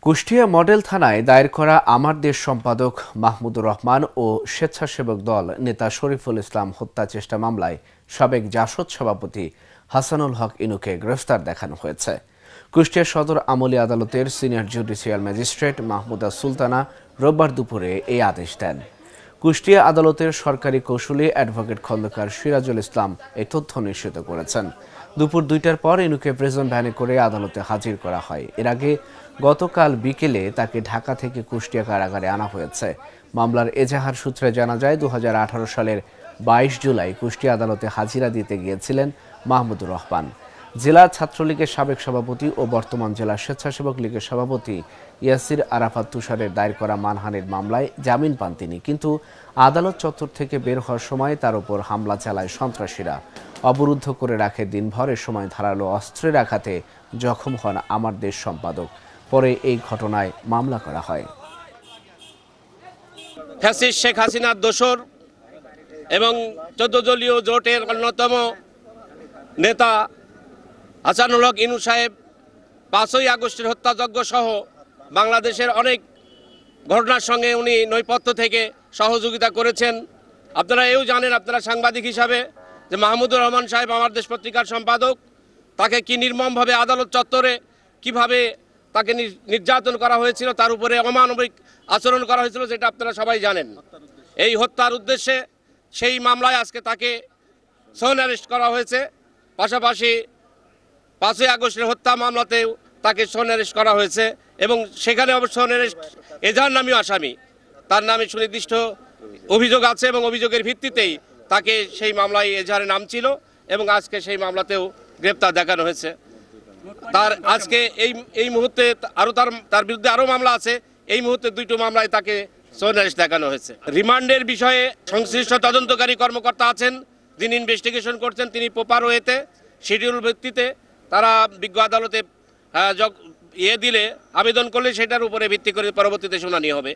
Kushtia model থানায় দায়ের করা আমার দেশ সম্পাদক মাহমুদুর রহমান ও স্বেচ্ছাসেবক দল নেতা শরীফুল ইসলাম হত্যা চেষ্টা মামলায় সাবেক জাসদ সভাপতি হাসানুল হক ইনুকে গ্রেফতার দেখানো হয়েছে। কুষ্টিয়া সদর আমলি আদালতের senior judicial magistrate Mahmuda Sultana রোববার দুপুরে এই আদেশ দেন। কুষ্টিয়া আদালতের সরকারি কৌঁসুলি অ্যাডভোকেট খন্দকার সিরাজুল ইসলাম এই তথ্য নিশ্চিত করেছেন। দুপুর 2টার পর ইনুকে প্রিজন ভ্যানে করে আদালতে হাজির করা হয়। এর আগে গতকাল বিকেলে তাকে ঢাকা থেকে কুষ্টিয়া কারাগারে আনা হয়েছে। মামলার এজাহার সূত্রে জানা যায় 2018 সালের 22 জুলাই কুষ্টিয়া আদালতে হাজিরা দিতে গিয়েছিলেন মাহমুদুর রহমান। জেলা ছাত্রলীগের সাবেক সভাপতি ও বর্তমান জেলা স্বেচ্ছাসেবক লীগের সভাপতি ইয়াসির আরাফাত তুষারের দায়ের করা মানহানির মামলায় জামিন পান তিনি, কিন্তু আদালত চত্বর থেকে বের হওয়ার সময় তার উপর হামলা চালায় সন্ত্রাসীরা। অবরুদ্ধ করে রাখে দিনভর। এ সময় ধারালো অস্ত্রের আঘাতে জখম হন আমার দেশ সম্পাদক। পরে এই ঘটনায় মামলা করা হয়। ফ্যাসিস্ট শেখ হাসিনার দোসর এবং 14 দলীয় জোটের অন্যতম নেতা হাসানুল হক ইনু সাহেব 5ই আগস্টের হত্যাযজ্ঞ সহ বাংলাদেশের অনেক ঘটনার সঙ্গে উনি নৈপথ্য থেকে সহযোগিতা করেছেন। আপনারা এও জানেন, আপনারা সাংবাদিক হিসাবে, যে মাহমুদুর রহমান সাহেব আমার দেশ পত্রিকার সম্পাদক, তাকে কি নির্মমভাবে আদালত চত্বরে কিভাবে তাকে নির্যাতন করা হয়েছিল, তার উপরে অমানবিক আচরণ করা হয়েছিল, যেটা আপনারা সবাই জানেন। এই হত্যার উদ্দেশ্যে সেই মামলায় আজকে তাকে সোন অ্যারেস্ট করা হয়েছে। পাশাপাশি 5ই আগস্টের হত্যা মামলাতেও তাকে সোন অ্যারেস্ট করা হয়েছে এবং সেখানে অবশ্য সোন অ্যারেস্ট এজাহার নামীয় আসামি, তার নামে সুনির্দিষ্ট অভিযোগ আছে এবং অভিযোগের ভিত্তিতেই তাকে সেই মামলায় এজাহারে নাম ছিল এবং আজকে সেই মামলাতেও গ্রেপ্তার দেখানো হয়েছে। তার আজকে এই মুহূর্তে আরও তার বিরুদ্ধে আরও মামলা আছে। এই মুহূর্তে 2টো মামলায় তাকে সোন অ্যারেস্ট দেখানো হয়েছে। রিমান্ডের বিষয়ে সংশ্লিষ্ট তদন্তকারী কর্মকর্তা আছেন, যিনি ইনভেস্টিগেশন করছেন, তিনি প্রপার ওয়েতে শিডিউল ভিত্তিতে তারা বিজ্ঞ আদালতে দিলে আবেদন করলে সেটার উপরে ভিত্তি করে পরবর্তীতে শুনানি হবে।